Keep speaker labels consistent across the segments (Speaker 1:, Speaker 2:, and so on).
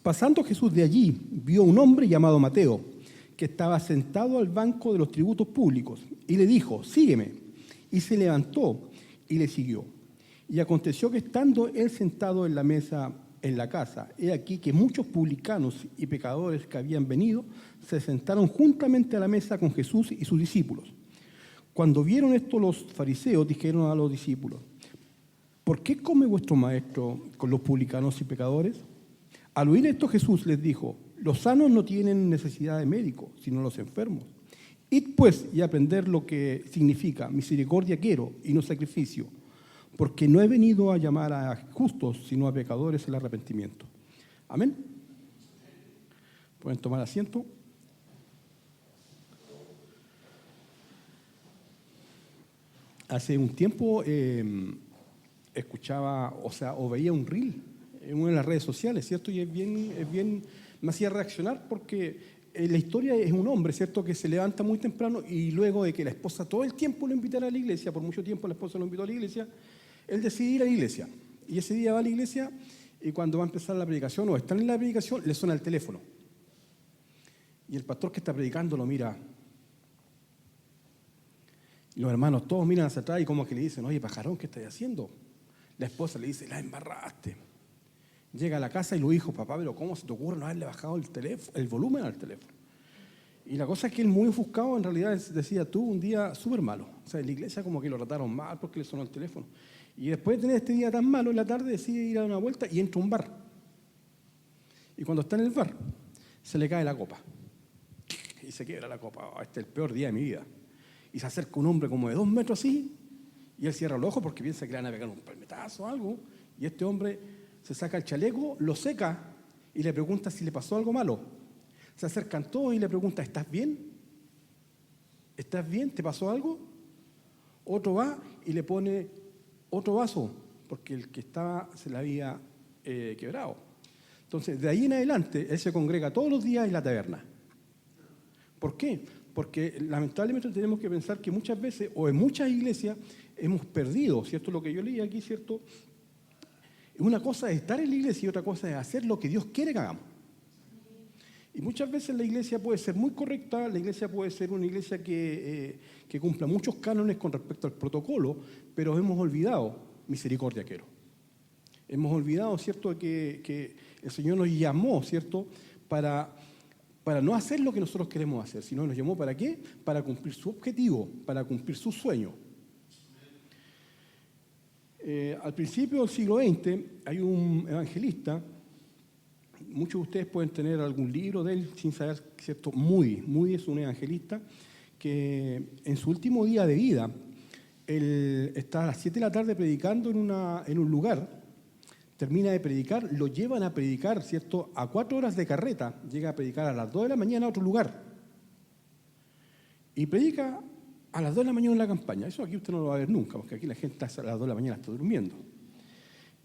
Speaker 1: Pasando Jesús de allí, vio un hombre llamado Mateo, que estaba sentado al banco de los tributos públicos, y le dijo: sígueme. Y se levantó y le siguió. Y aconteció que estando él sentado en la mesa en la casa, he aquí que muchos publicanos y pecadores que habían venido se sentaron juntamente a la mesa con Jesús y sus discípulos. Cuando vieron esto, los fariseos dijeron a los discípulos: ¿por qué come vuestro maestro con los publicanos y pecadores? Al oír esto, Jesús les dijo: los sanos no tienen necesidad de médico, sino los enfermos. Id pues y aprender lo que significa misericordia quiero y no sacrificio, porque no he venido a llamar a justos, sino a pecadores al arrepentimiento. Amén. ¿Pueden tomar asiento? Hace un tiempo escuchaba, o veía un reel en una de las redes sociales, ¿cierto? Y es bien, me hacía reaccionar porque la historia es un hombre, ¿cierto?, que se levanta muy temprano y luego de que la esposa todo el tiempo lo invitara a la iglesia, por mucho tiempo la esposa lo invitó a la iglesia, él decide ir a la iglesia. Y ese día va a la iglesia y cuando va a empezar la predicación o están en la predicación, le suena el teléfono. Y el pastor que está predicando lo mira. Y los hermanos todos miran hacia atrás y como que le dicen: oye, pajarón, ¿qué estás haciendo? La esposa le dice: la embarraste. Llega a la casa y lo dijo: papá, pero ¿cómo se te ocurre no haberle bajado el volumen al teléfono? Y la cosa es que él, muy ofuscado, en realidad decía: tuvo un día súper malo. O sea, en la iglesia como que lo trataron mal porque le sonó el teléfono. Y después de tener este día tan malo, en la tarde decide ir a dar una vuelta y entra a un bar. Y cuando está en el bar, se le cae la copa. Y se quiebra la copa. Oh, este es el peor día de mi vida. Y se acerca un hombre como de 2 metros así, y él cierra los ojos porque piensa que le van a pegar un palmetazo o algo. Y este hombre se saca el chaleco, lo seca y le pregunta si le pasó algo malo. Se acercan todos y le pregunta: ¿estás bien? ¿Estás bien? ¿Te pasó algo? Otro va y le pone otro vaso, porque el que estaba se le había quebrado. Entonces, de ahí en adelante, él se congrega todos los días en la taberna. ¿Por qué? Porque lamentablemente tenemos que pensar que muchas veces, o en muchas iglesias, hemos perdido, ¿cierto? Lo que yo leí aquí, ¿cierto? Una cosa es estar en la iglesia y otra cosa es hacer lo que Dios quiere que hagamos. Y muchas veces la iglesia puede ser muy correcta, la iglesia puede ser una iglesia que cumpla muchos cánones con respecto al protocolo, pero hemos olvidado misericordia quiero. Hemos olvidado, ¿cierto?, que el Señor nos llamó, ¿cierto?, para no hacer lo que nosotros queremos hacer, sino nos llamó ¿para qué? Para cumplir su objetivo, para cumplir su sueño. Al principio del siglo XX hay un evangelista, muchos de ustedes pueden tener algún libro de él sin saber, ¿cierto? Moody es un evangelista que en su último día de vida, él está a las 7 de la tarde predicando en un lugar. Termina de predicar, lo llevan a predicar, ¿cierto?, a 4 horas de carreta, llega a predicar a las 2 de la mañana a otro lugar. Y predica a las 2 de la mañana en la campaña. Eso aquí usted no lo va a ver nunca, porque aquí la gente a las 2 de la mañana está durmiendo.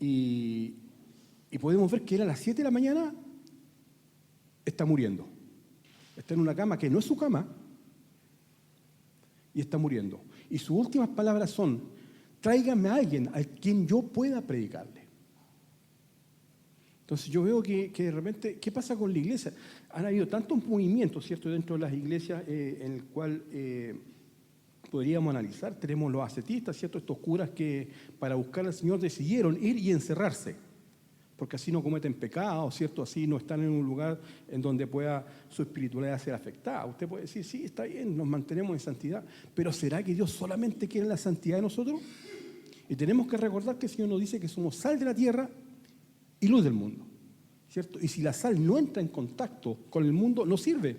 Speaker 1: Y podemos ver que él a las 7 de la mañana está muriendo. Está en una cama que no es su cama y está muriendo. Y sus últimas palabras son: tráigame a alguien a quien yo pueda predicarle. Entonces yo veo que de repente, ¿qué pasa con la iglesia? Han habido tantos movimientos, ¿cierto?, dentro de las iglesias en el cual podríamos analizar. Tenemos los ascetistas, ¿cierto?, estos curas que para buscar al Señor decidieron ir y encerrarse, porque así no cometen pecado, ¿cierto?, así no están en un lugar en donde pueda su espiritualidad ser afectada. Usted puede decir: sí, está bien, nos mantenemos en santidad, pero ¿será que Dios solamente quiere la santidad de nosotros? Y tenemos que recordar que el Señor nos dice que somos sal de la tierra y luz del mundo, ¿cierto? Y si la sal no entra en contacto con el mundo, no sirve,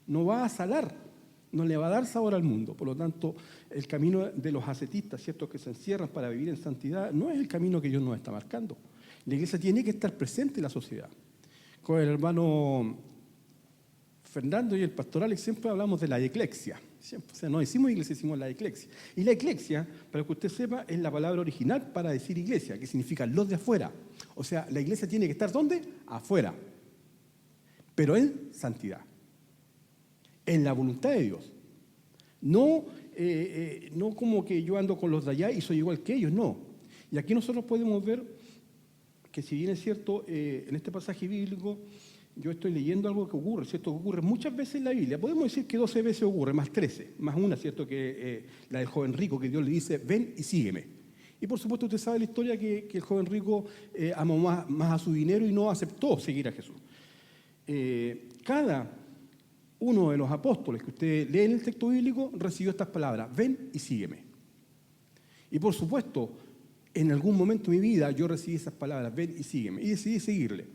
Speaker 1: no va a salar, no le va a dar sabor al mundo. Por lo tanto, el camino de los ascetistas, ¿cierto?, que se encierran para vivir en santidad, no es el camino que Dios nos está marcando. La iglesia tiene que estar presente en la sociedad. Con el hermano Fernando y el pastor Alex siempre hablamos de la eclesia. O sea, no decimos iglesia, decimos la eclesia. Y la eclesia, para que usted sepa, es la palabra original para decir iglesia, que significa los de afuera. O sea, la iglesia tiene que estar ¿dónde? Afuera. Pero en santidad. En la voluntad de Dios. No como que yo ando con los de allá y soy igual que ellos, no. Y aquí nosotros podemos ver que si bien es cierto, en este pasaje bíblico yo estoy leyendo algo que ocurre, ¿cierto? Que ocurre muchas veces en la Biblia. Podemos decir que 12 veces ocurre, más 13, más una, ¿cierto? Que la del joven rico, que Dios le dice, ven y sígueme. Y por supuesto usted sabe la historia que el joven rico amó más a su dinero y no aceptó seguir a Jesús. Cada uno de los apóstoles que usted lee en el texto bíblico recibió estas palabras, ven y sígueme. Y por supuesto, en algún momento de mi vida yo recibí esas palabras, ven y sígueme, y decidí seguirle.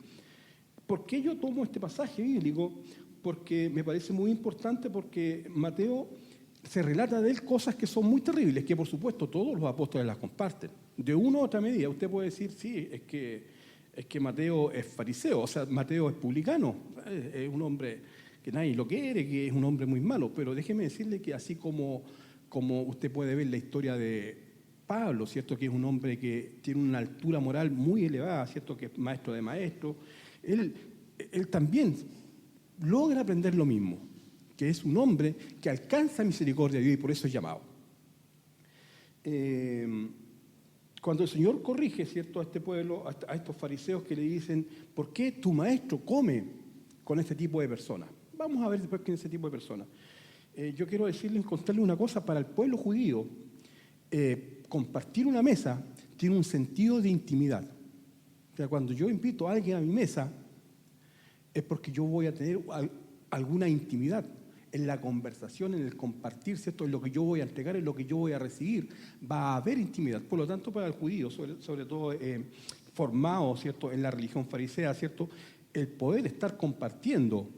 Speaker 1: ¿Por qué yo tomo este pasaje bíblico? Porque me parece muy importante, porque Mateo se relata de él cosas que son muy terribles, que por supuesto todos los apóstoles las comparten. De una u otra medida, usted puede decir, sí, es que Mateo es fariseo, o sea, Mateo es publicano, es un hombre que nadie lo quiere, que es un hombre muy malo, pero déjeme decirle que así como usted puede ver la historia de Pablo, ¿cierto? Que es un hombre que tiene una altura moral muy elevada, ¿cierto? Que es maestro de maestros. Él también logra aprender lo mismo, que es un hombre que alcanza misericordia de Dios y por eso es llamado. Cuando el Señor corrige, ¿cierto? A este pueblo, a estos fariseos que le dicen, ¿por qué tu maestro come con este tipo de personas? Vamos a ver después quién es ese tipo de personas. Yo quiero contarles una cosa, para el pueblo judío, compartir una mesa tiene un sentido de intimidad. O sea, cuando yo invito a alguien a mi mesa, es porque yo voy a tener alguna intimidad en la conversación, en el compartir, ¿cierto? En lo que yo voy a entregar, en lo que yo voy a recibir. Va a haber intimidad. Por lo tanto, para el judío, sobre todo formado, ¿cierto?, en la religión farisea, ¿cierto?, el poder estar compartiendo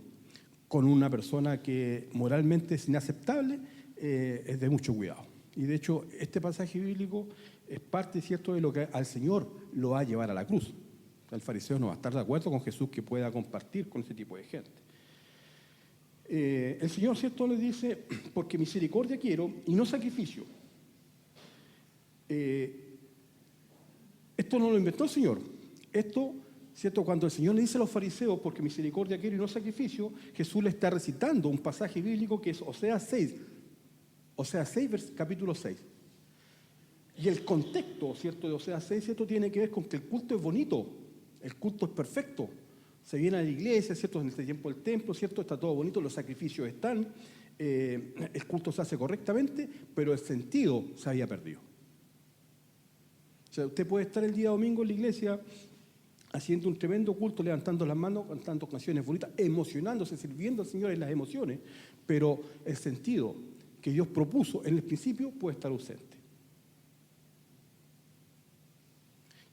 Speaker 1: con una persona que moralmente es inaceptable es de mucho cuidado. Y de hecho, este pasaje bíblico es parte, ¿cierto?, de lo que al Señor lo va a llevar a la cruz. El fariseo no va a estar de acuerdo con Jesús que pueda compartir con ese tipo de gente. El Señor, ¿cierto?, le dice, porque misericordia quiero y no sacrificio. Esto no lo inventó el Señor. Esto, ¿cierto?, cuando el Señor le dice a los fariseos, porque misericordia quiero y no sacrificio, Jesús le está recitando un pasaje bíblico que es Oseas 6, capítulo 6. Y el contexto, ¿cierto?, de Oseas 6, ¿cierto?, tiene que ver con que el culto es bonito, el culto es perfecto. Se viene a la iglesia, ¿cierto?, en este tiempo del templo, ¿cierto?, está todo bonito, los sacrificios están, el culto se hace correctamente, pero el sentido se había perdido. O sea, usted puede estar el día domingo en la iglesia haciendo un tremendo culto, levantando las manos, cantando canciones bonitas, emocionándose, sirviendo al Señor en las emociones, pero el sentido que Dios propuso en el principio puede estar ausente.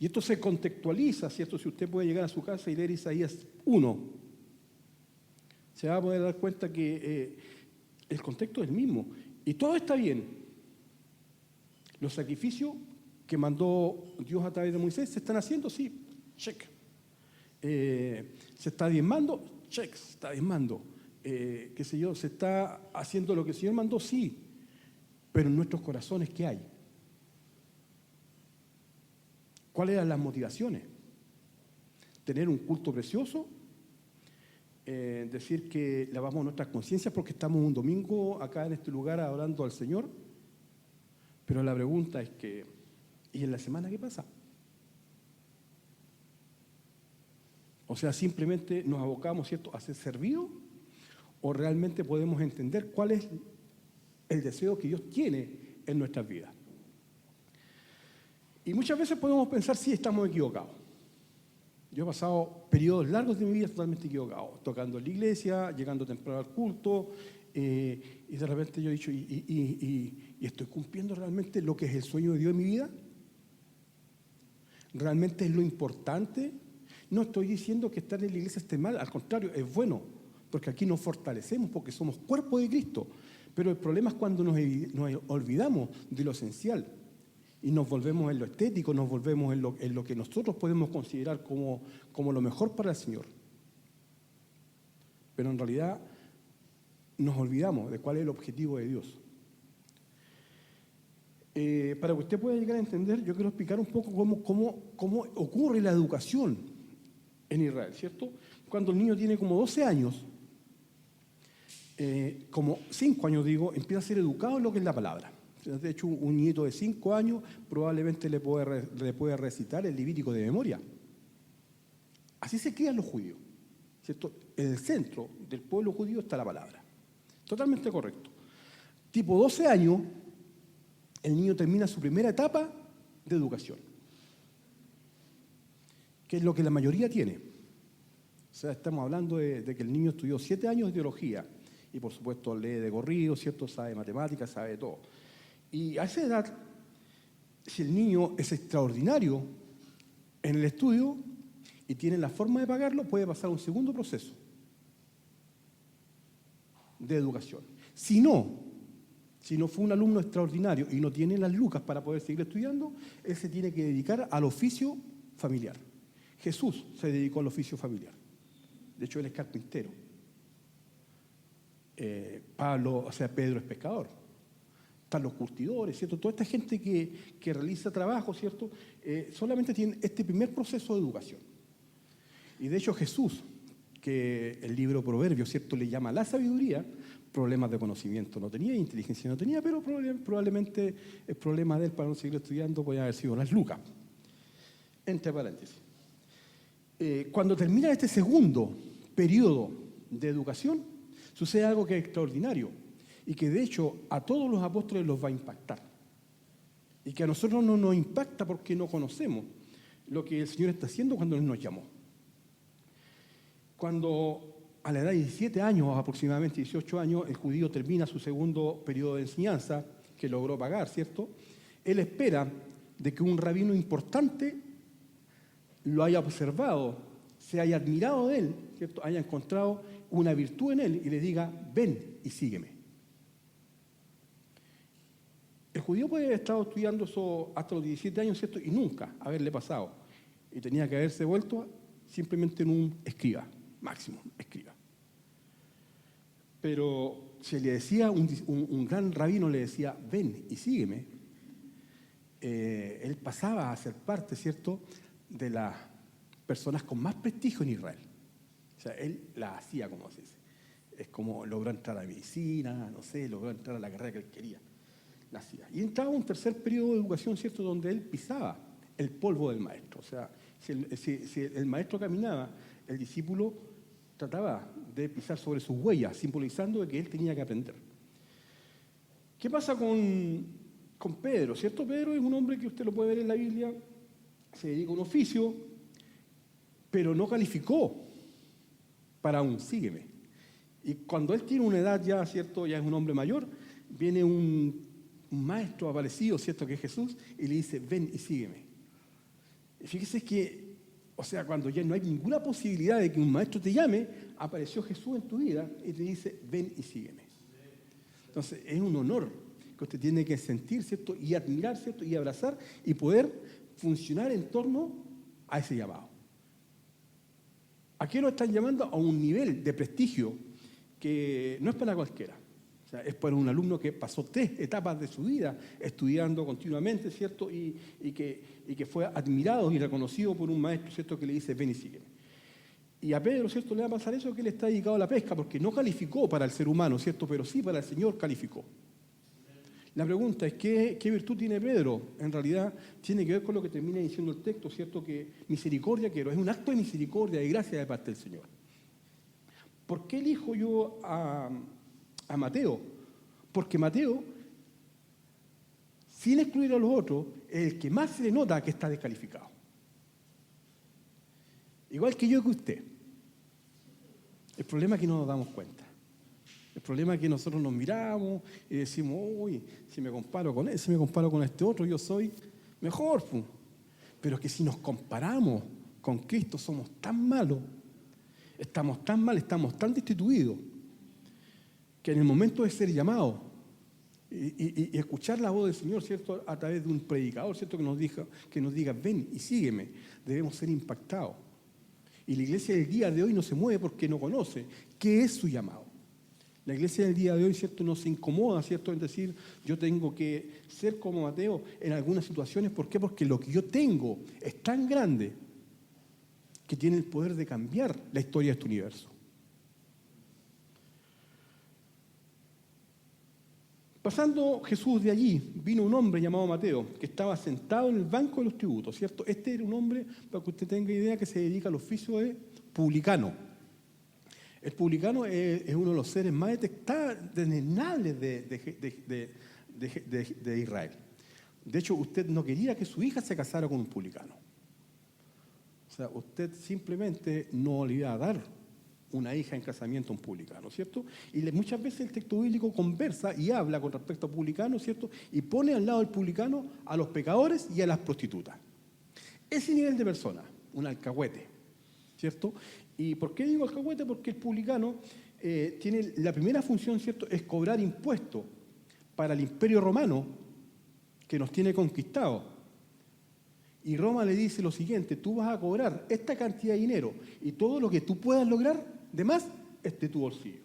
Speaker 1: Y esto se contextualiza, ¿cierto? Si usted puede llegar a su casa y leer Isaías 1, se va a poder dar cuenta que el contexto es el mismo. Y todo está bien. Los sacrificios que mandó Dios a través de Moisés se están haciendo, sí, check. Se está diezmando, check, se está diezmando. Qué sé yo, se está haciendo lo que el Señor mandó, sí. Pero en nuestros corazones, ¿qué hay? ¿Cuáles eran las motivaciones? Tener un culto precioso, decir que lavamos nuestras conciencias porque estamos un domingo acá en este lugar adorando al Señor, pero la pregunta es que, ¿y en la semana qué pasa? O sea, simplemente nos abocamos, ¿cierto?, a ser servidos, o realmente podemos entender cuál es el deseo que Dios tiene en nuestras vidas. Y muchas veces podemos pensar, sí, estamos equivocados. Yo he pasado periodos largos de mi vida totalmente equivocado, tocando en la iglesia, llegando temprano al culto, y de repente yo he dicho, ¿y estoy cumpliendo realmente lo que es el sueño de Dios en mi vida? ¿Realmente es lo importante? No estoy diciendo que estar en la iglesia esté mal, al contrario, es bueno, porque aquí nos fortalecemos, porque somos cuerpo de Cristo. Pero el problema es cuando nos olvidamos de lo esencial y nos volvemos en lo estético, nos volvemos en lo que nosotros podemos considerar como lo mejor para el Señor. Pero en realidad nos olvidamos de cuál es el objetivo de Dios. Para que usted pueda llegar a entender, yo quiero explicar un poco cómo ocurre la educación en Israel, ¿cierto? Cuando el niño tiene como 12 años, como 5 años digo, empieza a ser educado en lo que es la palabra. De hecho, un nieto de 5 años probablemente le puede recitar el Levítico de memoria. Así se crían los judíos, ¿cierto? En el centro del pueblo judío está la palabra. Totalmente correcto. Tipo 12 años, el niño termina su primera etapa de educación, que es lo que la mayoría tiene. O sea, estamos hablando de que el niño estudió 7 años de teología y por supuesto lee de corrido, ¿cierto? Sabe matemáticas, sabe de todo. Y a esa edad, si el niño es extraordinario en el estudio y tiene la forma de pagarlo, puede pasar a un segundo proceso de educación. Si no fue un alumno extraordinario y no tiene las lucas para poder seguir estudiando, él se tiene que dedicar al oficio familiar. Jesús se dedicó al oficio familiar. De hecho, él es carpintero. Pedro es pescador. Están los curtidores, ¿cierto? Toda esta gente que realiza trabajo, ¿cierto? Solamente tiene este primer proceso de educación. Y de hecho Jesús, que el libro Proverbios, ¿cierto?, le llama la sabiduría, problemas de conocimiento no tenía, inteligencia no tenía, pero probablemente el problema de él para no seguir estudiando puede haber sido las lucas. Entre paréntesis. Cuando termina este segundo periodo de educación, sucede algo que es extraordinario y que de hecho a todos los apóstoles los va a impactar. Y que a nosotros no nos impacta porque no conocemos lo que el Señor está haciendo cuando Él nos llamó. Cuando a la edad de 17 años, aproximadamente 18 años, el judío termina su segundo periodo de enseñanza, que logró pagar, ¿cierto? Él espera de que un rabino importante lo haya observado, se haya admirado de él, ¿cierto? Haya encontrado una virtud en él y le diga, ven y sígueme. El judío puede haber estado estudiando eso hasta los 17 años, ¿cierto? Y nunca haberle pasado. Y tenía que haberse vuelto simplemente en un escriba, máximo, escriba. Pero si le decía, un gran rabino le decía, ven y sígueme, él pasaba a ser parte, ¿cierto?, de las personas con más prestigio en Israel. O sea, él la hacía, como se dice. Es como logró entrar a medicina, no sé, logró entrar a la carrera que él quería. La hacía. Y entraba un tercer periodo de educación, ¿cierto?, donde él pisaba el polvo del maestro. O sea, si el maestro caminaba, el discípulo trataba de pisar sobre sus huellas, simbolizando de que él tenía que aprender. ¿Qué pasa con Pedro? ¿Cierto? Pedro es un hombre que usted lo puede ver en la Biblia, se dedica a un oficio, pero no calificó para un sígueme. Y cuando él tiene una edad ya, ¿cierto?, ya es un hombre mayor, viene un maestro aparecido, ¿cierto?, que es Jesús, y le dice, ven y sígueme. Y fíjese que, o sea, cuando ya no hay ninguna posibilidad de que un maestro te llame, apareció Jesús en tu vida y te dice, ven y sígueme. Entonces, es un honor que usted tiene que sentir, ¿cierto?, y admirar, ¿cierto?, y abrazar y poder funcionar en torno a ese llamado. ¿A qué nos están llamando? A un nivel de prestigio que no es para cualquiera. O sea, es para un alumno que pasó 3 etapas de su vida estudiando continuamente, ¿cierto? Y que fue admirado y reconocido por un maestro, ¿cierto?, que le dice, ven y sígueme. Y a Pedro, ¿cierto?, le va a pasar eso, que él está dedicado a la pesca, porque no calificó para el ser humano, ¿cierto?, pero sí para el Señor calificó. La pregunta es, ¿qué virtud tiene Pedro? En realidad tiene que ver con lo que termina diciendo el texto, ¿cierto?, que misericordia quiero, es un acto de misericordia y gracia de parte del Señor. ¿Por qué elijo yo a Mateo? Porque Mateo, sin excluir a los otros, es el que más se le nota que está descalificado. Igual que yo que usted. El problema es que no nos damos cuenta. El problema es que nosotros nos miramos y decimos, uy, si me comparo con él, si me comparo con este otro, yo soy mejor. Pero es que si nos comparamos con Cristo somos tan malos, estamos tan mal, estamos tan destituidos, que en el momento de ser llamados y escuchar la voz del Señor, ¿cierto?, a través de un predicador, ¿cierto?, que nos diga, ven y sígueme, debemos ser impactados. Y la iglesia del día de hoy no se mueve porque no conoce qué es su llamado. La iglesia del día de hoy, ¿cierto?, no se incomoda, ¿cierto?, en decir, yo tengo que ser como Mateo en algunas situaciones. ¿Por qué? Porque lo que yo tengo es tan grande que tiene el poder de cambiar la historia de este universo. Pasando Jesús de allí, vino un hombre llamado Mateo, que estaba sentado en el banco de los tributos, ¿cierto? Este era un hombre, para que usted tenga idea, que se dedica al oficio de publicano. El publicano es uno de los seres más detestables de Israel. De hecho, usted no quería que su hija se casara con un publicano. O sea, usted simplemente no le iba a dar una hija en casamiento a un publicano, ¿cierto? Y muchas veces el texto bíblico conversa y habla con respecto a publicanos, ¿cierto? Y pone al lado del publicano a los pecadores y a las prostitutas. Ese nivel de persona, un alcahuete, ¿cierto? ¿Y por qué digo alcahuete? Porque el publicano tiene la primera función, ¿cierto?, es cobrar impuestos para el Imperio Romano que nos tiene conquistados. Y Roma le dice lo siguiente: tú vas a cobrar esta cantidad de dinero y todo lo que tú puedas lograr de más es de tu bolsillo.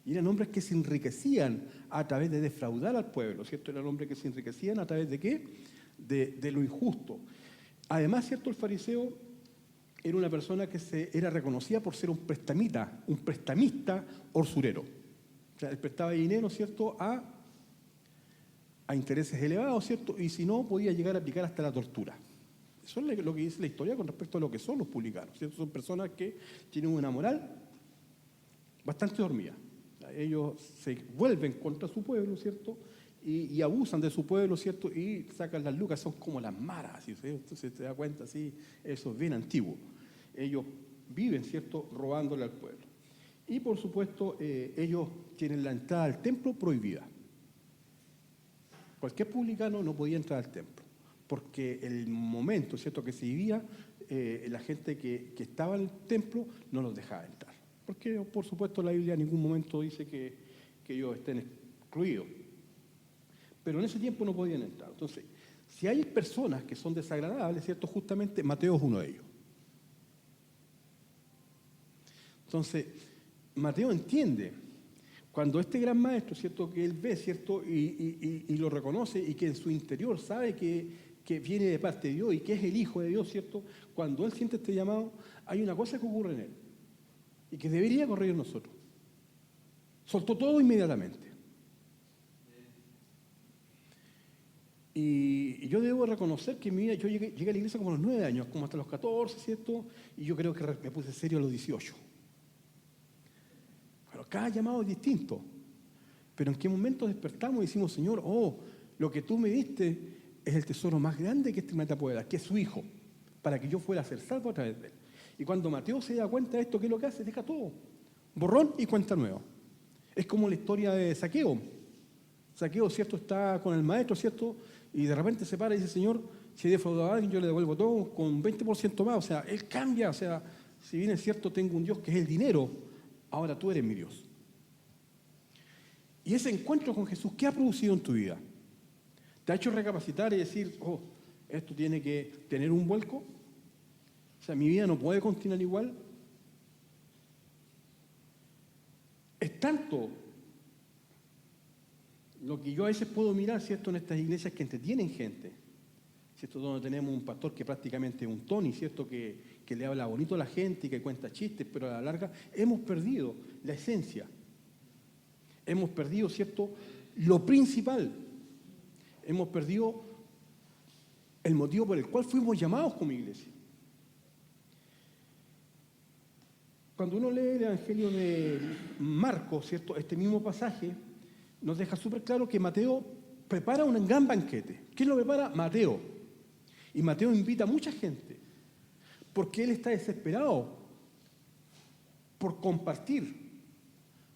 Speaker 1: Y eran hombres que se enriquecían a través de defraudar al pueblo, ¿cierto? Eran hombres que se enriquecían a través de ¿qué? De lo injusto. Además, ¿cierto?, el fariseo era una persona que era reconocida por ser un prestamista usurero. O sea, él prestaba dinero, ¿cierto?, a intereses elevados, ¿cierto? Y si no, podía llegar a aplicar hasta la tortura. Eso es lo que dice la historia con respecto a lo que son los publicanos, ¿cierto? Son personas que tienen una moral bastante dormida. Ellos se vuelven contra su pueblo, ¿cierto? Y abusan de su pueblo, ¿cierto? Y sacan las lucas, son como las maras, ¿sí? Entonces te das cuenta, sí, eso es bien antiguo. Ellos viven, ¿cierto?, robándole al pueblo. Y por supuesto, ellos tienen la entrada al templo prohibida. Cualquier publicano no podía entrar al templo, porque el momento, ¿cierto?, que se vivía, la gente que estaba en el templo no los dejaba entrar. Porque, por supuesto, la Biblia en ningún momento dice que ellos estén excluidos. Pero en ese tiempo no podían entrar. Entonces, si hay personas que son desagradables, ¿cierto?, justamente Mateo es uno de ellos. Entonces, Mateo entiende cuando este gran maestro, ¿cierto?, que él ve, ¿cierto?, y lo reconoce y que en su interior sabe que viene de parte de Dios y que es el Hijo de Dios, ¿cierto?, cuando él siente este llamado, hay una cosa que ocurre en él y que debería ocurrir en nosotros. Soltó todo inmediatamente. Y yo debo reconocer que en mi vida, yo llegué a la iglesia como a los 9 años, como hasta los 14, ¿cierto? Y yo creo que me puse serio a los 18. Pero cada llamado es distinto. Pero en qué momento despertamos y decimos: Señor, lo que tú me diste es el tesoro más grande que este planeta puede dar, que es su Hijo, para que yo fuera a ser salvo a través de él. Y cuando Mateo se da cuenta de esto, ¿qué es lo que hace? Deja todo. Borrón y cuenta nueva. Es como la historia de Zaqueo. Zaqueo, ¿cierto?, está con el maestro, ¿cierto?, y de repente se para y dice: Señor, si he defraudado a alguien, yo le devuelvo todo con 20% más. O sea, él cambia. O sea, si bien es cierto, tengo un Dios que es el dinero, ahora tú eres mi Dios. Y ese encuentro con Jesús, ¿qué ha producido en tu vida? ¿Te ha hecho recapacitar y decir: esto tiene que tener un vuelco? O sea, mi vida no puede continuar igual. Es tanto lo que yo a veces puedo mirar, ¿cierto?, en estas iglesias que entretienen gente, ¿cierto?, donde tenemos un pastor que prácticamente es un Tony, ¿cierto?, que le habla bonito a la gente y que cuenta chistes, pero a la larga hemos perdido la esencia. Hemos perdido, ¿cierto?, lo principal. Hemos perdido el motivo por el cual fuimos llamados como iglesia. Cuando uno lee el Evangelio de Marcos, ¿cierto?, este mismo pasaje nos deja súper claro que Mateo prepara un gran banquete. ¿Quién lo prepara? Mateo. Y Mateo invita a mucha gente, porque él está desesperado por compartir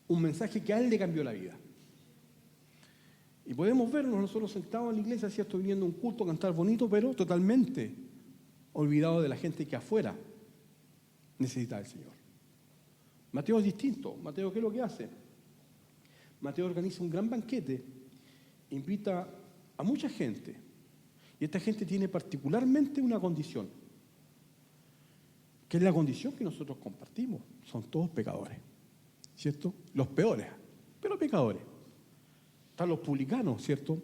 Speaker 1: un mensaje que a él le cambió la vida. Y podemos vernos nosotros sentados en la iglesia, ¿cierto?, viniendo a un culto, a cantar bonito, pero totalmente olvidado de la gente que afuera necesita al Señor. Mateo es distinto. Mateo, ¿qué es lo que hace? Mateo organiza un gran banquete, invita a mucha gente, y esta gente tiene particularmente una condición, que es la condición que nosotros compartimos. Son todos pecadores, ¿cierto? Los peores, pero pecadores. Están los publicanos, ¿cierto?,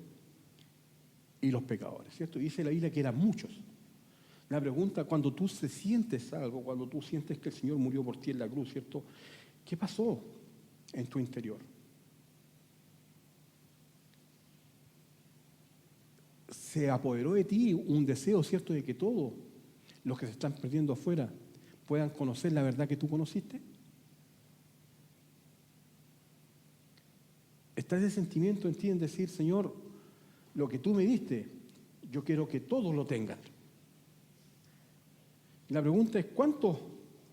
Speaker 1: y los pecadores, ¿cierto? Y dice la Biblia que eran muchos. La pregunta, cuando tú sientes algo, cuando tú sientes que el Señor murió por ti en la cruz, ¿cierto?, ¿qué pasó en tu interior? se apoderó de ti un deseo, ¿cierto?, de que todos los que se están perdiendo afuera puedan conocer la verdad que tú conociste. Está ese sentimiento en ti en decir, Señor, lo que tú me diste, yo quiero que todos lo tengan. La pregunta es, ¿cuántos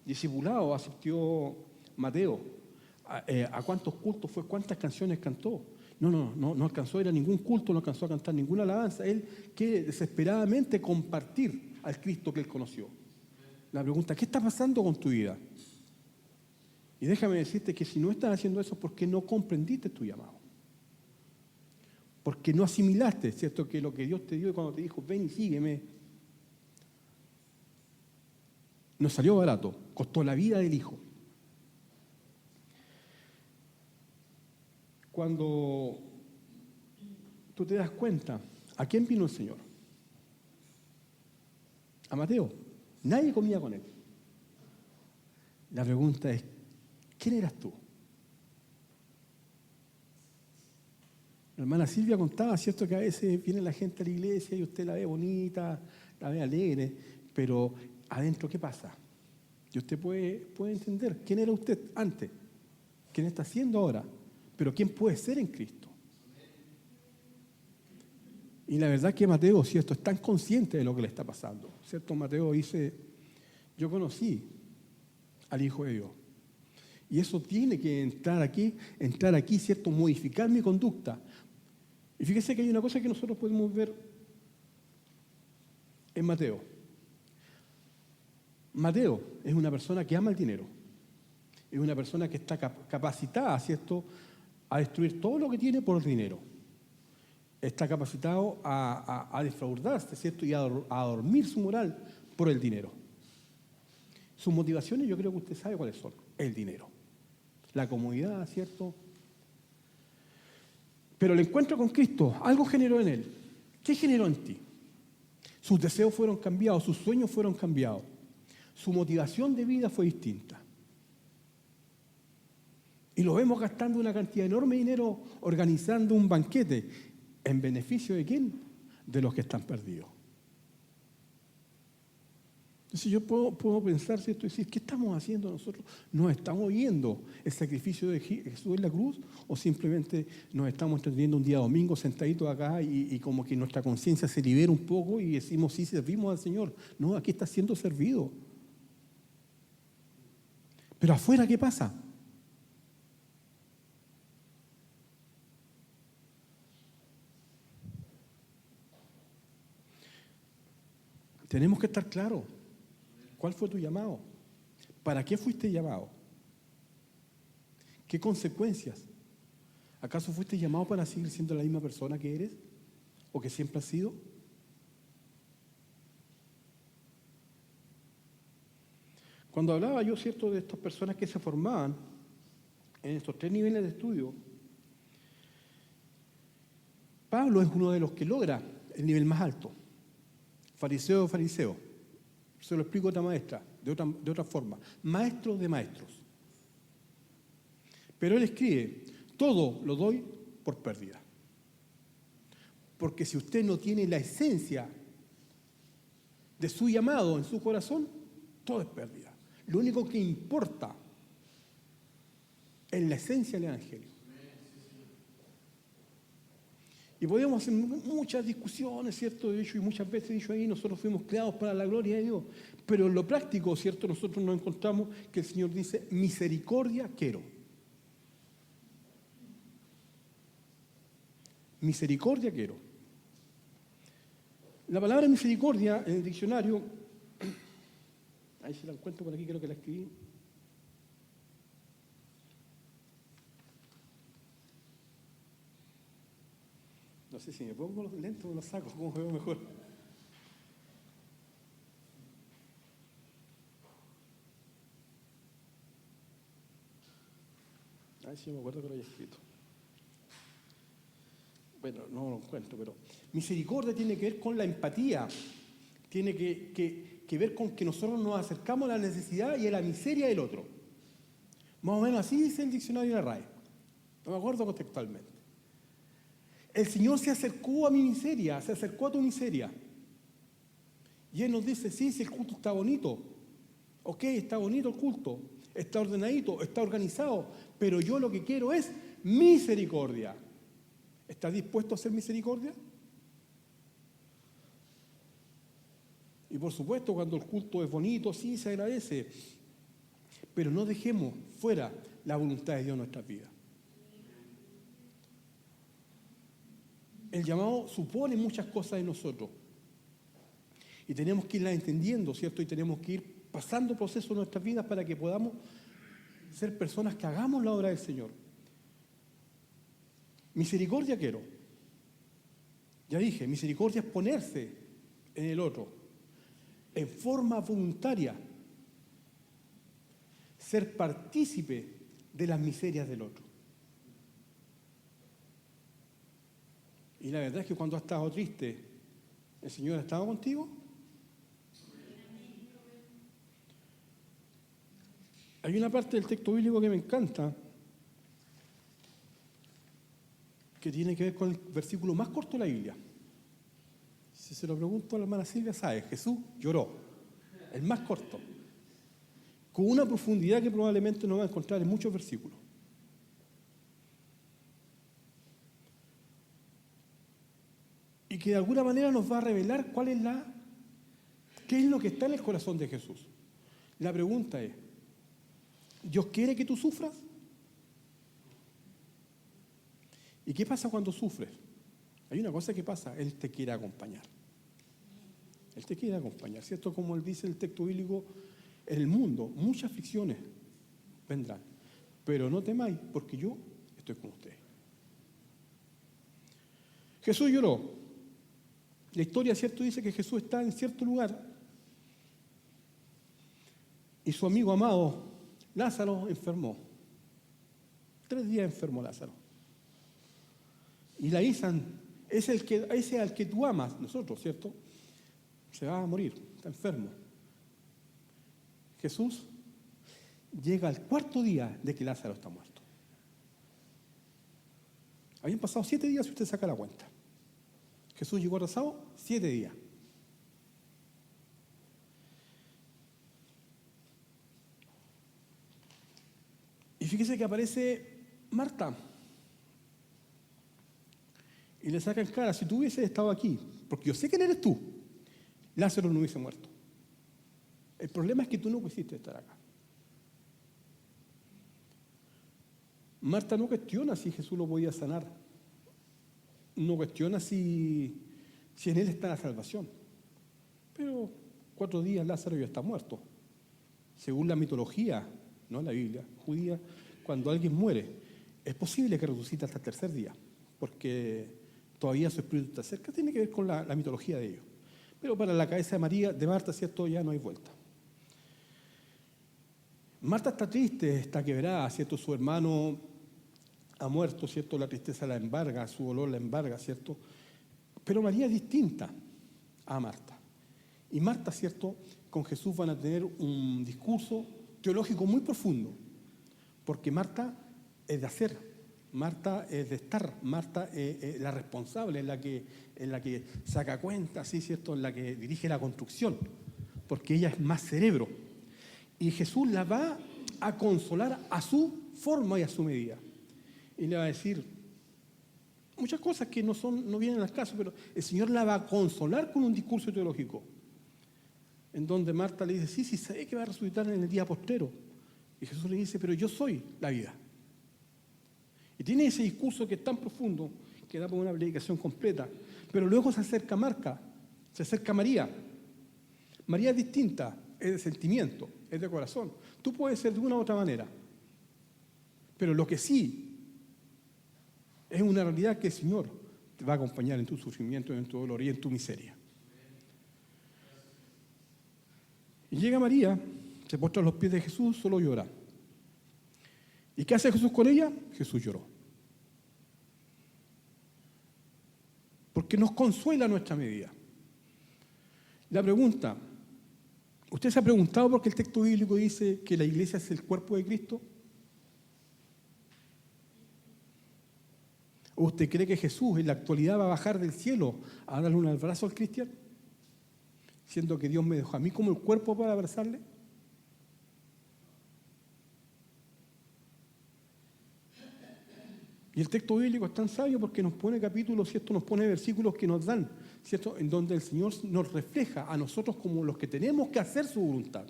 Speaker 1: discipulados asistió Mateo? ¿A cuántos cultos fue? ¿Cuántas canciones cantó? No alcanzó a ir a ningún culto, no alcanzó a cantar ninguna alabanza. Él quiere desesperadamente compartir al Cristo que él conoció. La pregunta, ¿qué está pasando con tu vida? Y déjame decirte que si no estás haciendo eso es porque no comprendiste tu llamado. Porque no asimilaste, ¿cierto?, que lo que Dios te dio cuando te dijo, ven y sígueme, no salió barato, costó la vida del hijo. Cuando tú te das cuenta, ¿a quién vino el Señor? A Mateo. Nadie comía con él. La pregunta es, ¿quién eras tú? La hermana Silvia contaba, ¿cierto?, que a veces viene la gente a la iglesia y usted la ve bonita, la ve alegre, pero adentro, ¿qué pasa? Y usted puede entender quién era usted antes, quién está siendo ahora, pero quién puede ser en Cristo. Y la verdad es que Mateo, ¿cierto?, es tan consciente de lo que le está pasando, ¿cierto? Mateo dice, yo conocí al Hijo de Dios. Y eso tiene que entrar aquí, ¿cierto?, modificar mi conducta. Y fíjese que hay una cosa que nosotros podemos ver en Mateo. Mateo es una persona que ama el dinero. Es una persona que está capacitada, ¿cierto?, a destruir todo lo que tiene por dinero. Está capacitado a defraudarse, ¿cierto?, y a dormir su moral por el dinero. Sus motivaciones yo creo que usted sabe cuáles son. El dinero. La comodidad, ¿cierto? Pero el encuentro con Cristo, algo generó en él. ¿Qué generó en ti? Sus deseos fueron cambiados, sus sueños fueron cambiados. Su motivación de vida fue distinta. Y lo vemos gastando una cantidad enorme de dinero organizando un banquete. ¿En beneficio de quién? De los que están perdidos. Entonces yo puedo pensar, ¿cierto?, y decir, ¿qué estamos haciendo nosotros? ¿Nos estamos viendo el sacrificio de Jesús en la cruz? ¿O simplemente nos estamos entendiendo un día domingo sentaditos acá y como que nuestra conciencia se libera un poco y decimos, sí, servimos al Señor? No, aquí está siendo servido. Pero afuera, ¿qué pasa? Tenemos que estar claros. ¿Cuál fue tu llamado? ¿Para qué fuiste llamado? ¿Qué consecuencias? ¿Acaso fuiste llamado para seguir siendo la misma persona que eres? ¿O que siempre has sido? Cuando hablaba yo, ¿cierto?, de estas personas que se formaban en estos 3 niveles de estudio, Pablo es uno de los que logra el nivel más alto. Fariseo. Se lo explico de otra forma. Maestro de maestros. Pero él escribe, todo lo doy por pérdida. Porque si usted no tiene la esencia de su llamado en su corazón, todo es pérdida. Lo único que importa es la esencia del Evangelio. Y podemos hacer muchas discusiones, ¿cierto? De hecho, y muchas veces he dicho ahí, nosotros fuimos creados para la gloria de Dios. Pero en lo práctico, ¿cierto?, nosotros nos encontramos que el Señor dice, misericordia quiero. Misericordia quiero. La palabra misericordia en el diccionario, ahí se la encuentro por aquí, creo que la escribí. No sé si me pongo los lentes o los saco, ¿cómo veo mejor? A ver si me acuerdo que lo haya escrito. Bueno, no lo encuentro, pero misericordia tiene que ver con la empatía, tiene que ver con que nosotros nos acercamos a la necesidad y a la miseria del otro. Más o menos así dice el diccionario de la RAE. No me acuerdo contextualmente. El Señor se acercó a mi miseria, se acercó a tu miseria. Y Él nos dice, sí, el culto está bonito. Ok, está bonito el culto, está ordenadito, está organizado, pero yo lo que quiero es misericordia. ¿Estás dispuesto a hacer misericordia? Y por supuesto, cuando el culto es bonito, sí, se agradece. Pero no dejemos fuera la voluntad de Dios en nuestras vidas. El llamado supone muchas cosas de nosotros. Y tenemos que irlas entendiendo, ¿cierto? Y tenemos que ir pasando procesos en nuestras vidas para que podamos ser personas que hagamos la obra del Señor. Misericordia quiero. Ya dije, misericordia es ponerse en el otro, en forma voluntaria, ser partícipe de las miserias del otro. Y la verdad es que cuando has estado triste, ¿el Señor ha estado contigo? Hay una parte del texto bíblico que me encanta, que tiene que ver con el versículo más corto de la Biblia. Si se lo pregunto a la hermana Silvia, sabe, Jesús lloró, el más corto, con una profundidad que probablemente no va a encontrar en muchos versículos. Y que de alguna manera nos va a revelar qué es lo que está en el corazón de Jesús. La pregunta es, ¿Dios quiere que tú sufras? ¿Y qué pasa cuando sufres? Hay una cosa que pasa, Él te quiere acompañar. Él te quiere acompañar, ¿cierto? Como Él dice en el texto bíblico, en el mundo muchas aflicciones vendrán, pero no temáis, porque yo estoy con ustedes. Jesús lloró. La historia, ¿cierto?, dice que Jesús está en cierto lugar y su amigo amado Lázaro enfermó. 3 días enfermó Lázaro. Y le avisan, ese al que tú amas, nosotros, ¿cierto?, se va a morir, está enfermo. Jesús llega al 4.º día de que Lázaro está muerto. Habían pasado 7 días si usted saca la cuenta. Jesús llegó atrasado 7 días. Y fíjese que aparece Marta. Y le sacan cara, si tú hubieses estado aquí, porque yo sé quién eres tú, Lázaro no hubiese muerto. El problema es que tú no quisiste estar acá. Marta no cuestiona si Jesús lo podía sanar. No cuestiona si en Él está la salvación. Pero 4 días Lázaro ya está muerto. Según la mitología, no la Biblia, judía, cuando alguien muere, es posible que resucite hasta el 3.er día, porque todavía su espíritu está cerca. Tiene que ver con la mitología de ellos. Pero para la cabeza de Marta, ¿cierto?, ya no hay vuelta. Marta está triste, está quebrada, ¿cierto? Su hermano ha muerto, ¿cierto? La tristeza la embarga, su dolor la embarga, ¿cierto? Pero María es distinta a Marta. Y Marta, ¿cierto?, con Jesús van a tener un discurso teológico muy profundo, porque Marta es de hacer, Marta es de estar, Marta es la responsable, es la que saca cuentas, ¿sí?, ¿cierto?, en la que dirige la construcción, porque ella es más cerebro. Y Jesús la va a consolar a su forma y a su medida. Y le va a decir muchas cosas que no vienen al caso, pero el Señor la va a consolar con un discurso teológico, en donde Marta le dice, sí, sé que va a resucitar en el día postrero. Y Jesús le dice, pero yo soy la vida. Y tiene ese discurso que es tan profundo, que da por una predicación completa. Pero luego se acerca María. María es distinta, es de sentimiento, es de corazón. Tú puedes ser de una u otra manera. Pero lo que sí es una realidad que el Señor te va a acompañar en tu sufrimiento, en tu dolor y en tu miseria. Y llega María, se postra a los pies de Jesús, solo llora. ¿Y qué hace Jesús con ella? Jesús lloró. Porque nos consuela nuestra medida. La pregunta, ¿usted se ha preguntado por qué el texto bíblico dice que la iglesia es el cuerpo de Cristo? ¿Usted cree que Jesús en la actualidad va a bajar del cielo a darle un abrazo al cristiano? Siendo que Dios me dejó a mí como el cuerpo para abrazarle. Y el texto bíblico es tan sabio porque nos pone capítulos, ¿cierto? Nos pone versículos que nos dan, ¿cierto? En donde el Señor nos refleja a nosotros como los que tenemos que hacer su voluntad.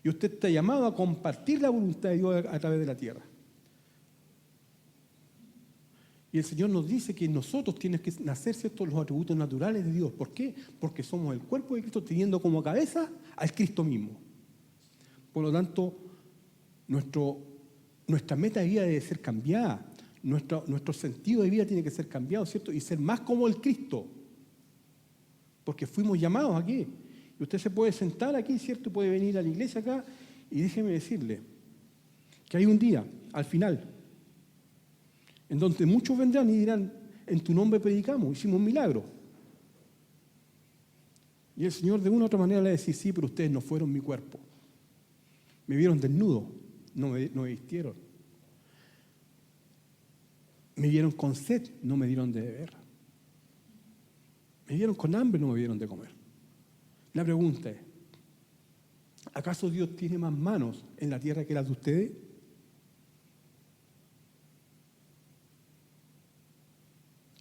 Speaker 1: Y usted está llamado a compartir la voluntad de Dios a través de la tierra. Y el Señor nos dice que nosotros tienen que nacer, ¿cierto?, los atributos naturales de Dios. ¿Por qué? Porque somos el cuerpo de Cristo teniendo como cabeza al Cristo mismo. Por lo tanto, nuestra meta de vida debe ser cambiada. Nuestro sentido de vida tiene que ser cambiado, ¿cierto? Y ser más como el Cristo. Porque fuimos llamados aquí. Y usted se puede sentar aquí, ¿cierto? Y puede venir a la iglesia acá. Y déjeme decirle que hay un día, al final, en donde muchos vendrán y dirán, en tu nombre predicamos, hicimos un milagro. Y el Señor de una u otra manera le va a decir, sí, pero ustedes no fueron mi cuerpo. Me vieron desnudo, no me vistieron. Me vieron con sed, no me dieron de beber. Me vieron con hambre, no me dieron de comer. La pregunta es, ¿acaso Dios tiene más manos en la tierra que las de ustedes?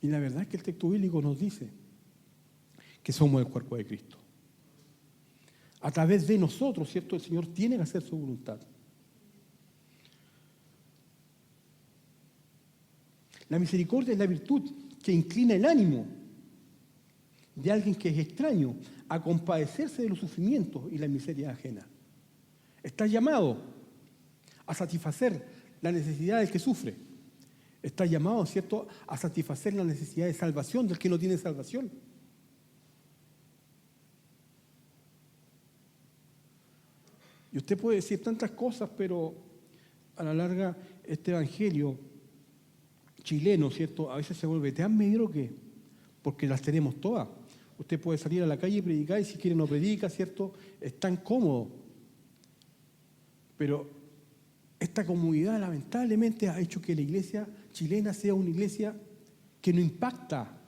Speaker 1: Y la verdad es que el texto bíblico nos dice que somos el cuerpo de Cristo. A través de nosotros, ¿cierto? El Señor tiene que hacer su voluntad. La misericordia es la virtud que inclina el ánimo de alguien que es extraño a compadecerse de los sufrimientos y la miseria ajena. Está llamado a satisfacer la necesidad del que sufre. Está llamado, ¿cierto?, a satisfacer la necesidad de salvación del que no tiene salvación. Y usted puede decir tantas cosas, pero a la larga este evangelio chileno, ¿cierto?, a veces se vuelve tan mediocre porque las tenemos todas. Usted puede salir a la calle y predicar y si quiere no predica, ¿cierto? Es tan cómodo. Pero esta comodidad lamentablemente ha hecho que la iglesia chilena sea una iglesia que no impacta.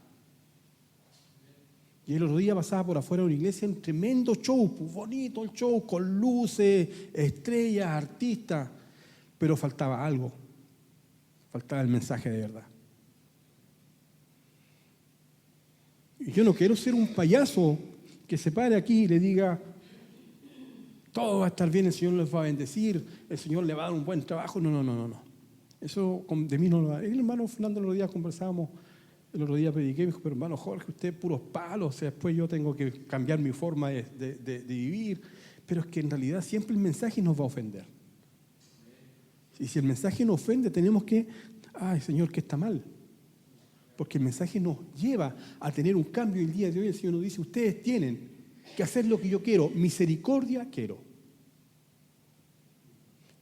Speaker 1: Y el otro día pasaba por afuera de una iglesia un tremendo show, pues bonito el show, con luces, estrellas, artistas, pero faltaba algo, faltaba el mensaje de verdad. Y yo no quiero ser un payaso que se pare aquí y le diga, todo va a estar bien, el Señor les va a bendecir, el Señor le va a dar un buen trabajo. No. Eso de mí no lo da. El hermano Fernando el otro día conversábamos, el otro día prediqué y me dijo, pero hermano Jorge, usted puros palos, o sea, después yo tengo que cambiar mi forma de vivir. Pero es que en realidad siempre el mensaje nos va a ofender. Y si el mensaje nos ofende, tenemos que, ay Señor, que está mal. Porque el mensaje nos lleva a tener un cambio. El día de hoy el Señor nos dice, ustedes tienen que hacer lo que yo quiero, misericordia quiero.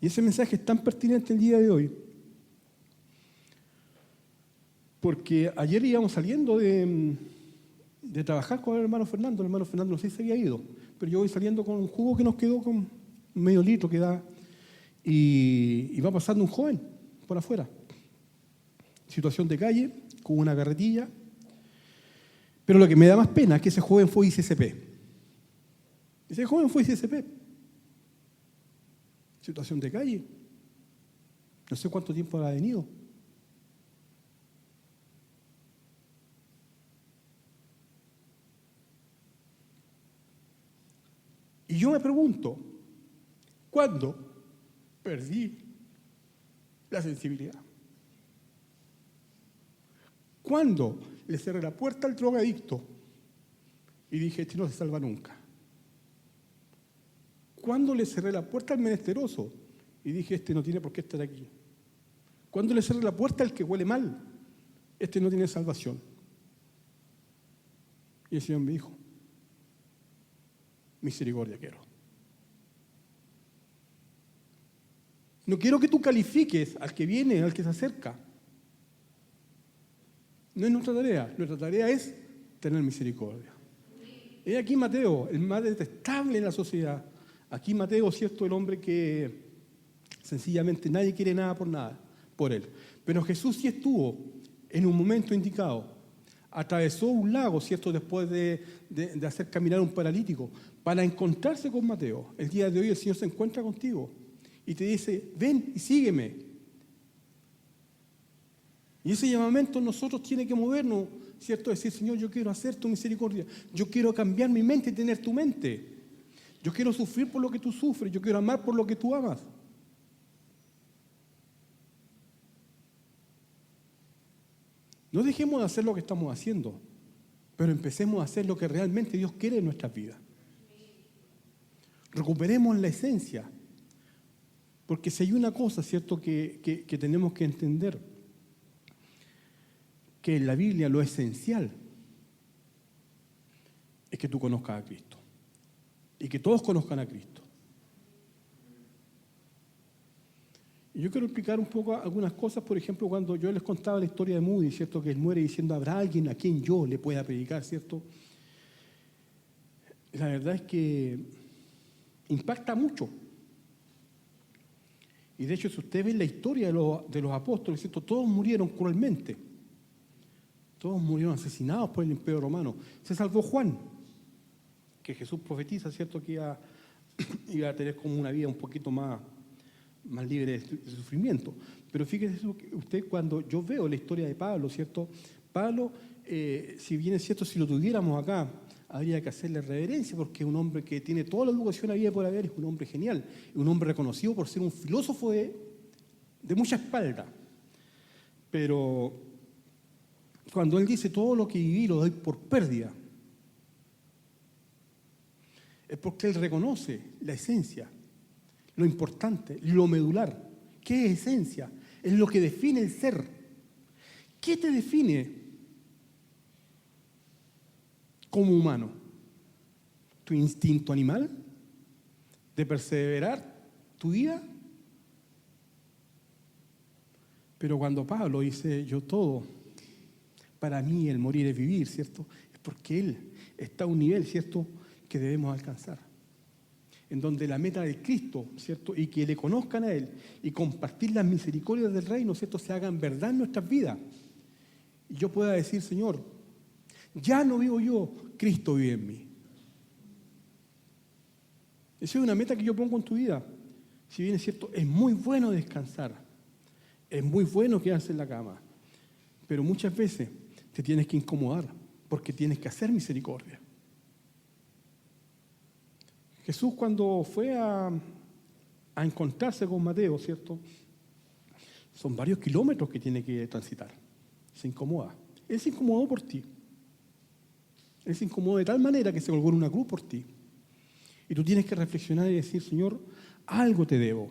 Speaker 1: Y ese mensaje es tan pertinente el día de hoy, porque ayer íbamos saliendo de trabajar con el hermano Fernando no sé si se había ido, pero yo voy saliendo con un jugo que nos quedó con medio litro que da, y va pasando un joven por afuera, situación de calle, con una carretilla, pero lo que me da más pena es que ese joven fue ICCP. Ese joven fue ICCP. Situación de calle. No sé cuánto tiempo ha venido. Y yo me pregunto, ¿cuándo perdí la sensibilidad? ¿Cuándo le cerré la puerta al drogadicto y dije, este no se salva nunca? ¿Cuándo le cerré la puerta al menesteroso y dije, este no tiene por qué estar aquí? ¿Cuándo le cerré la puerta al que huele mal? Este no tiene salvación. Y el Señor me dijo, misericordia quiero. No quiero que tú califiques al que viene, al que se acerca. No es nuestra tarea es tener misericordia. He aquí Mateo, el más detestable en la sociedad. Aquí Mateo, ¿cierto?, el hombre que sencillamente nadie quiere nada por él. Pero Jesús sí estuvo en un momento indicado. Atravesó un lago, ¿cierto?, después de hacer caminar un paralítico, para encontrarse con Mateo. El día de hoy el Señor se encuentra contigo y te dice, ven y sígueme. Y ese llamamiento en nosotros tiene que movernos, ¿cierto? Decir, Señor, yo quiero hacer tu misericordia, yo quiero cambiar mi mente y tener tu mente. Yo quiero sufrir por lo que tú sufres, yo quiero amar por lo que tú amas. No dejemos de hacer lo que estamos haciendo, pero empecemos a hacer lo que realmente Dios quiere en nuestras vidas. Recuperemos la esencia, porque si hay una cosa, ¿cierto?, que tenemos que entender, que en la Biblia lo esencial es que tú conozcas a Cristo y que todos conozcan a Cristo. Y yo quiero explicar un poco algunas cosas. Por ejemplo, cuando yo les contaba la historia de Moody, ¿cierto?, que él muere diciendo, ¿habrá alguien a quien yo le pueda predicar?, ¿cierto? La verdad es que impacta mucho. Y de hecho, si usted ve la historia de los apóstoles, ¿cierto?, todos murieron cruelmente. Todos murieron asesinados por el Imperio Romano. Se salvó Juan, que Jesús profetiza, ¿cierto?, que iba a tener como una vida un poquito más libre de sufrimiento. Pero fíjese usted, cuando yo veo la historia de Pablo, ¿cierto? Pablo, si bien es cierto, si lo tuviéramos acá, habría que hacerle reverencia, porque es un hombre que tiene toda la educación habida por haber, es un hombre genial, es un hombre reconocido por ser un filósofo de mucha espalda. Pero cuando él dice, todo lo que viví lo doy por pérdida, es porque él reconoce la esencia, lo importante, lo medular. ¿Qué es esencia? Es lo que define el ser. ¿Qué te define como humano? ¿Tu instinto animal de perseverar tu vida? Pero cuando Pablo dice, yo todo, para mí el morir es vivir, ¿cierto? Es porque él está a un nivel, ¿cierto?, que debemos alcanzar, en donde la meta de Cristo, ¿cierto?, y que le conozcan a Él y compartir las misericordias del reino, ¿cierto?, se hagan verdad en nuestras vidas. Y yo pueda decir, Señor, ya no vivo yo, Cristo vive en mí. Esa es una meta que yo pongo en tu vida. Si bien es cierto, es muy bueno descansar, es muy bueno quedarse en la cama, pero muchas veces te tienes que incomodar porque tienes que hacer misericordia. Jesús, cuando fue a encontrarse con Mateo, ¿cierto?, son varios kilómetros que tiene que transitar. Se incomoda. Él se incomodó por ti. Él se incomodó de tal manera que se colgó en una cruz por ti. Y tú tienes que reflexionar y decir, Señor, algo te debo.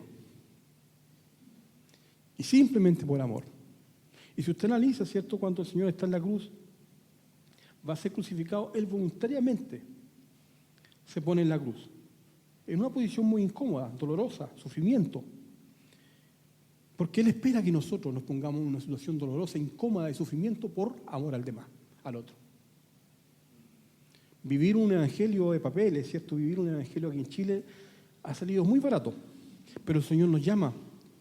Speaker 1: Y simplemente por amor. Y si usted analiza, ¿cierto?, cuando el Señor está en la cruz, va a ser crucificado, Él voluntariamente se pone en la cruz. En una posición muy incómoda, dolorosa, sufrimiento. Porque Él espera que nosotros nos pongamos en una situación dolorosa, incómoda de sufrimiento por amor al demás, al otro. Vivir un evangelio de papeles, ¿cierto? Vivir un evangelio aquí en Chile ha salido muy barato. Pero el Señor nos llama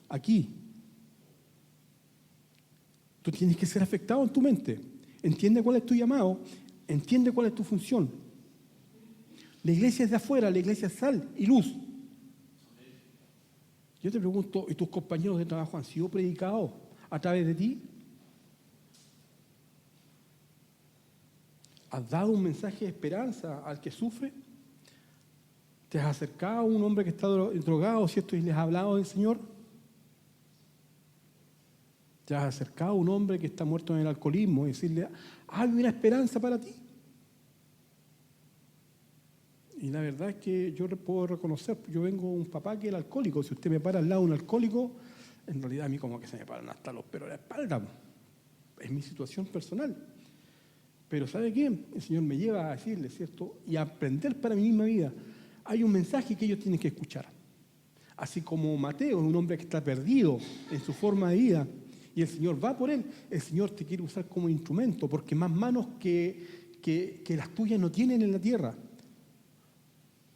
Speaker 1: aquí. Tú tienes que ser afectado en tu mente. Entiende cuál es tu llamado, entiende cuál es tu función. La iglesia es de afuera, la iglesia es sal y luz. Yo te pregunto, ¿y tus compañeros de trabajo han sido predicados a través de ti? ¿Has dado un mensaje de esperanza al que sufre? ¿Te has acercado a un hombre que está drogado, ¿cierto?, y les has hablado del Señor? ¿Te has acercado a un hombre que está muerto en el alcoholismo y decirle, hay una esperanza para ti? Y la verdad es que yo puedo reconocer, yo vengo de un papá que era alcohólico. Si usted me para al lado de un alcohólico, en realidad a mí como que se me paran hasta los pelos de la espalda. Es mi situación personal. Pero ¿sabe qué? El Señor me lleva a decirle, ¿cierto?, y a aprender para mi misma vida. Hay un mensaje que ellos tienen que escuchar. Así como Mateo es un hombre que está perdido en su forma de vida y el Señor va por él, el Señor te quiere usar como instrumento, porque más manos que las tuyas no tienen en la tierra.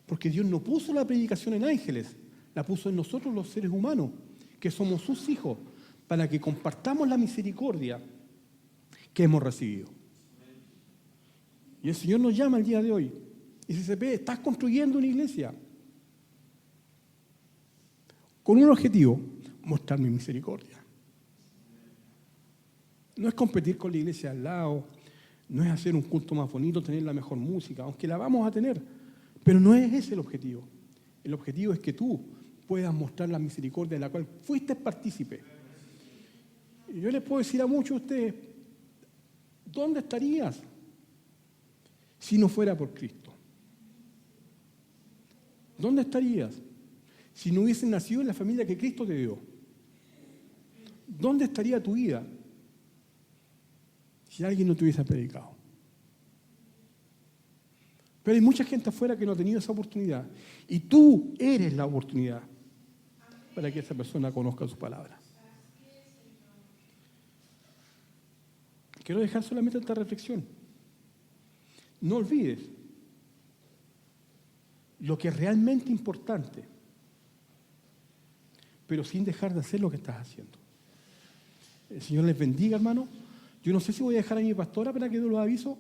Speaker 1: Porque Dios no puso la predicación en ángeles, la puso en nosotros los seres humanos, que somos sus hijos, para que compartamos la misericordia que hemos recibido. Y el Señor nos llama el día de hoy. Y dice, CP, estás construyendo una iglesia con un objetivo, mostrar mi misericordia. No es competir con la iglesia al lado, no es hacer un culto más bonito, tener la mejor música, aunque la vamos a tener, pero no es ese el objetivo. El objetivo es que tú puedas mostrar la misericordia de la cual fuiste partícipe. Y yo les puedo decir a muchos de ustedes, ¿dónde estarías si no fuera por Cristo? ¿Dónde estarías si no hubieses nacido en la familia que Cristo te dio? ¿Dónde estaría tu vida si alguien no te hubiese predicado? Pero hay mucha gente afuera que no ha tenido esa oportunidad. Y tú eres la oportunidad para que esa persona conozca su palabra. Quiero dejar solamente esta reflexión. No olvides lo que es realmente importante, pero sin dejar de hacer lo que estás haciendo. El Señor les bendiga, hermano. Yo no sé si voy a dejar a mi pastora para que yo los aviso.